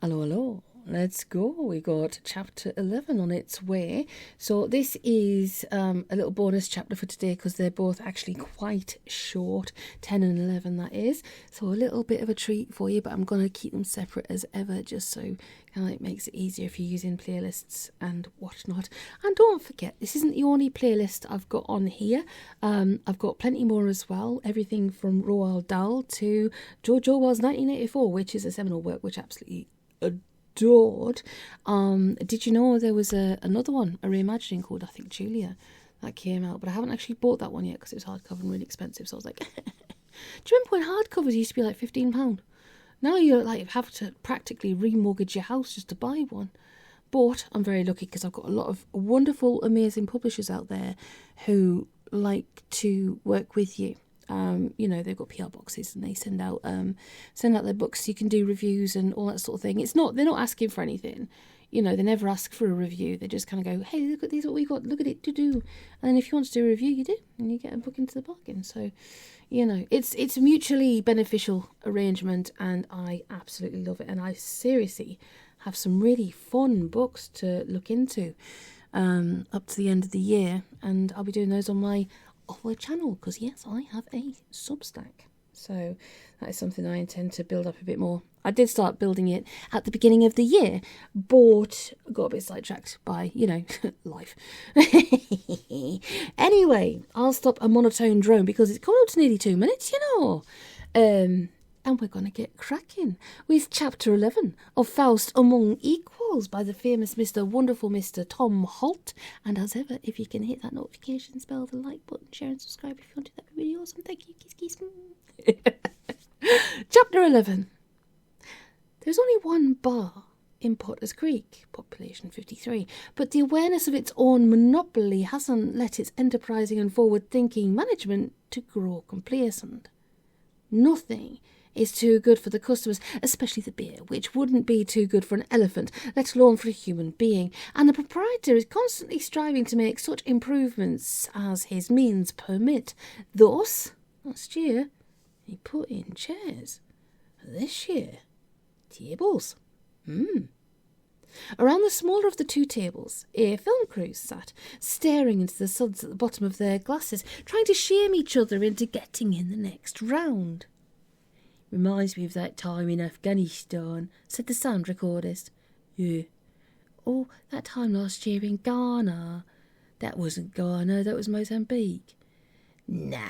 Hello, hello. Let's go. We got chapter 11 on its way. So this is a little bonus chapter for today because they're both actually quite short, 10 and 11 that is. So a little bit of a treat for you, but I'm going to keep them separate as ever just so it makes it easier if you're using playlists and whatnot. And don't forget, this isn't the only playlist I've got on here. I've got plenty more as well. Everything from Roald Dahl to George Orwell's 1984, which is a seminal work which absolutely adored. Did you know there was another one, a reimagining called, I think, Julia, that came out, but I haven't actually bought that one yet because it was hardcover and really expensive. So I was like, do you remember when hardcovers used to be like £15? Now you have to practically remortgage your house just to buy one. But I'm very lucky because I've got a lot of wonderful, amazing publishers out there who like to work with you. They've got PR boxes and they send out their books. You can do reviews and all that sort of thing. They're not asking for anything. They never ask for a review. They just kind of go, hey, look at these, what we got, look at it, do. And then if you want to do a review, you do, and you get a book into the bargain. So, it's a mutually beneficial arrangement, and I absolutely love it. And I seriously have some really fun books to look into up to the end of the year, and I'll be doing those on my other channel because yes, I have a Substack, so that is something I intend to build up a bit more. I did start building it at the beginning of the year, but got a bit sidetracked by life. Anyway, I'll stop a monotone drone because it's coming up to nearly 2 minutes, and we're going to get cracking with chapter 11 of Faust Among Equals by the famous wonderful Mr. Tom Holt. And as ever, if you can hit that notification bell, the like button, share and subscribe if you want to, that would be really awesome. Thank you. Kiss, kiss. Chapter 11. There's only one bar in Potter's Creek, population 53, but the awareness of its own monopoly hasn't let its enterprising and forward-thinking management to grow complacent. Nothing is too good for the customers, especially the beer, which wouldn't be too good for an elephant, let alone for a human being. And the proprietor is constantly striving to make such improvements as his means permit. Thus, last year, he put in chairs. This year, tables. Around the smaller of the two tables, a film crew sat, staring into the suds at the bottom of their glasses, trying to shame each other into getting in the next round. Reminds me of that time in Afghanistan, said the sound recordist. Yeah. Oh, that time last year in Ghana. That wasn't Ghana, that was Mozambique. Nah,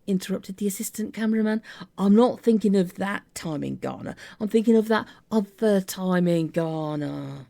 interrupted the assistant cameraman. I'm not thinking of that time in Ghana. I'm thinking of that other time in Ghana.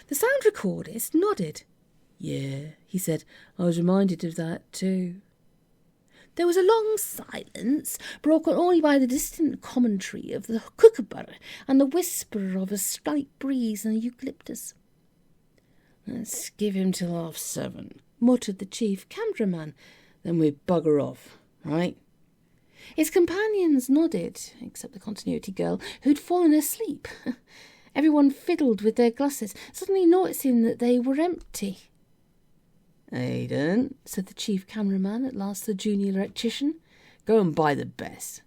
The sound recordist nodded. Yeah, he said, I was reminded of that too. There was a long silence, broken only by the distant commentary of the kookaburra and the whisper of a slight breeze in the eucalyptus. Let's give him till 7:30, muttered the chief cameraman. Then we bugger off, right? His companions nodded, except the continuity girl, who'd fallen asleep. Everyone fiddled with their glasses, suddenly noticing that they were empty. Aidan, said the chief cameraman, at last the junior electrician, go and buy the best.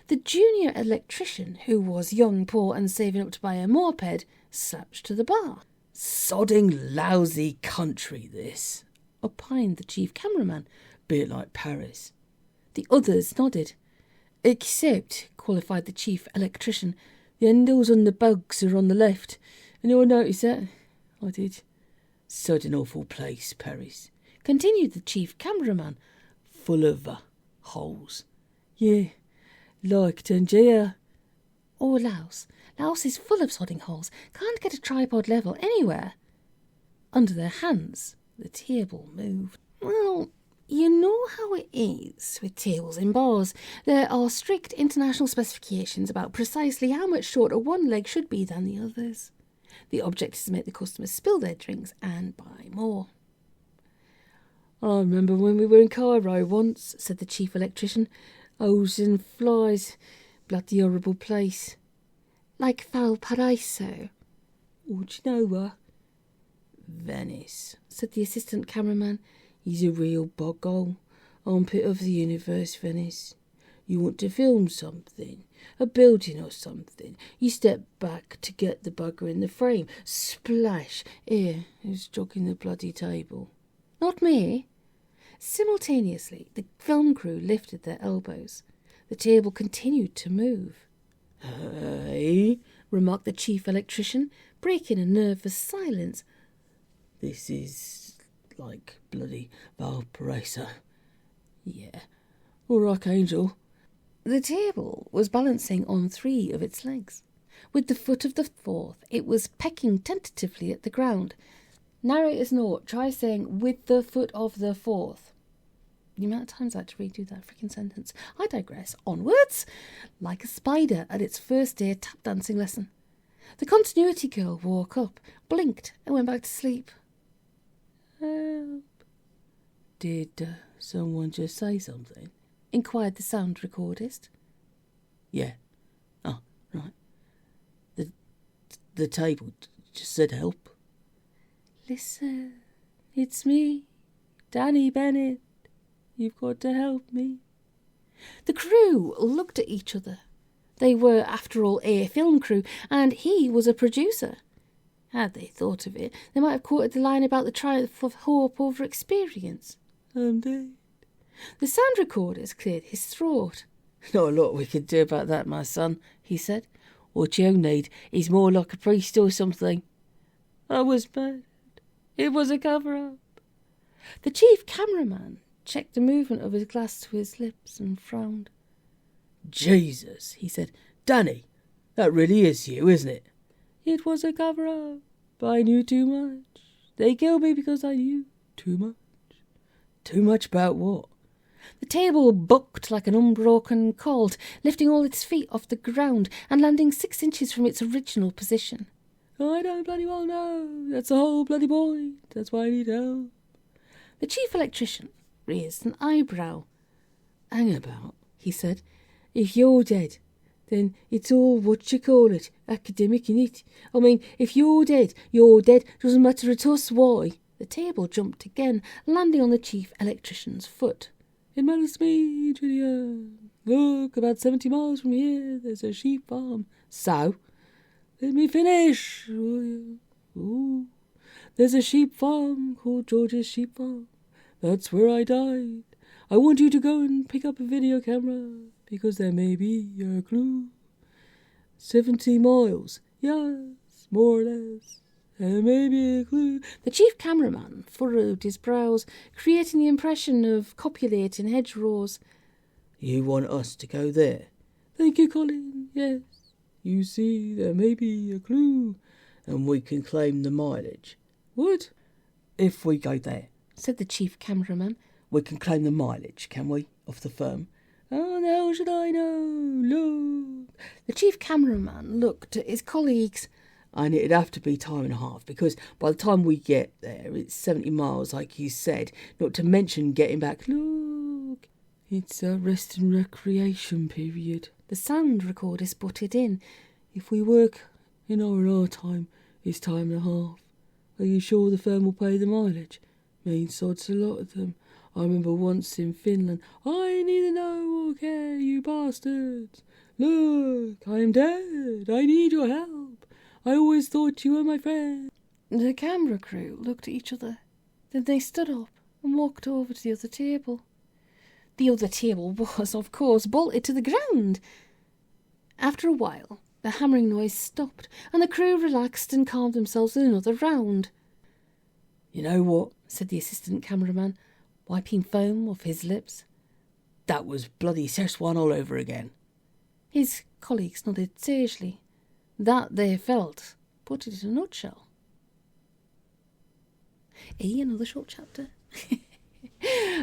The junior electrician, who was young, poor, and saving up to buy a moped, slouched to the bar. Sodding lousy country, this, opined the chief cameraman, bit like Paris. The others nodded. Except, qualified the chief electrician, the handles on the bugs are on the left. Anyone notice that? I did. Such an awful place, Paris, continued the chief cameraman, full of holes. Yeah, like Tangier. Or Laos. Laos is full of sodding holes. Can't get a tripod level anywhere. Under their hands, the table moved. Well, you know how it is with tables in bars. There are strict international specifications about precisely how much shorter one leg should be than the others. The object is to make the customers spill their drinks and buy more. I remember when we were in Cairo once, said the chief electrician. Owls and flies. Bloody horrible place. Like Valparaiso. Oh, do you know what? Venice, said the assistant cameraman. He's a real bog-hole. Armpit of the universe, Venice. You want to film something, a building or something. You step back to get the bugger in the frame. Splash! Here, who's jogging the bloody table? Not me. Simultaneously, the film crew lifted their elbows. The table continued to move. Hey, remarked the chief electrician, breaking a nervous silence. This is like bloody Valparaiso. Yeah. Or Archangel. The table was balancing on 3 of its legs. With the foot of the 4th, it was pecking tentatively at the ground. Narrator's note, try saying, with the foot of the 4th. The amount of times I had to redo that freaking sentence. I digress. Onwards! Like a spider at its first day tap dancing lesson. The continuity girl woke up, blinked, and went back to sleep. Help. Did someone just say something? Inquired the sound recordist. Yeah. Oh, right. The table just said help. Listen, it's me, Danny Bennett. You've got to help me. The crew looked at each other. They were, after all, a film crew, and he was a producer. Had they thought of it, they might have quoted the line about the triumph of hope over experience. I'm dead. The sound recorders cleared his throat. Not a lot we can do about that, my son, he said. What you need is more like a priest or something. I was mad. It was a cover-up. The chief cameraman checked the movement of his glass to his lips and frowned. Jesus, he said. Danny, that really is you, isn't it? It was a cover-up. I knew too much. They killed me because I knew too much. Too much about what? The table bucked like an unbroken colt, lifting all its feet off the ground and landing 6 inches from its original position. I don't bloody well know. That's the whole bloody point. That's why I need help. The chief electrician raised an eyebrow. Hang about, he said. If you're dead, then it's all what you call it, academic, innit? I mean, if you're dead, you're dead. Doesn't matter to us why. The table jumped again, landing on the chief electrician's foot. It matters to me, Julian. Look, about 70 miles from here, there's a sheep farm. So? Let me finish. Ooh. There's a sheep farm called George's Sheep Farm. That's where I died. I want you to go and pick up a video camera, because there may be a clue. 70 miles. Yes, more or less. There may be a clue. The chief cameraman furrowed his brows, creating the impression of copulating hedgerows. You want us to go there? Thank you, Colin. Yes. You see, there may be a clue, and we can claim the mileage. What? If we go there, said the chief cameraman, we can claim the mileage, can we, off the firm? How the hell should I know? Look. The chief cameraman looked at his colleagues. And it'd have to be time and a half, because by the time we get there, it's 70 miles, like you said, not to mention getting back. Look, it's a rest and recreation period. The sound recordist butted in. If we work in R&R time, it's time and a half. Are you sure the firm will pay the mileage? Means sods a lot of them. I remember once in Finland. I neither know or care, you bastards. Look, I am dead. I need your help. I always thought you were my friend. The camera crew looked at each other. Then they stood up and walked over to the other table. The other table was, of course, bolted to the ground. After a while, the hammering noise stopped, and the crew relaxed and calmed themselves in another round. You know what? Said the assistant cameraman, wiping foam off his lips. That was bloody Szechuan all over again. His colleagues nodded sagely. That, they felt, put it in a nutshell. Another short chapter.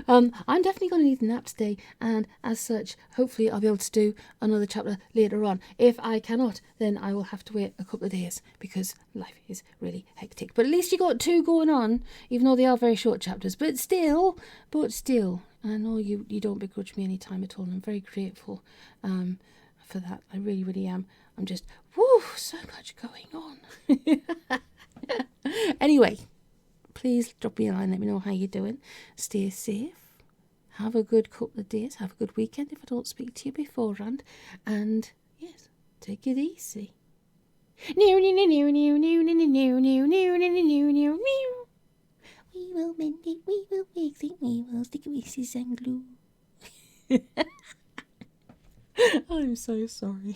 I'm definitely going to need a nap today, and as such, hopefully I'll be able to do another chapter later on. If I cannot, then I will have to wait a couple of days, because life is really hectic. But at least you got 2 going on, even though they are very short chapters. But still, I know you don't begrudge me any time at all, and I'm very grateful for that. I really, really am. I'm just, so much going on. Anyway, please drop me a line, let me know how you're doing. Stay safe, have a good couple of days. Have a good weekend if I don't speak to you beforehand. And yes, take it easy. We will mend it, we will fix it, we will stick it with scissors and glue. I'm so sorry.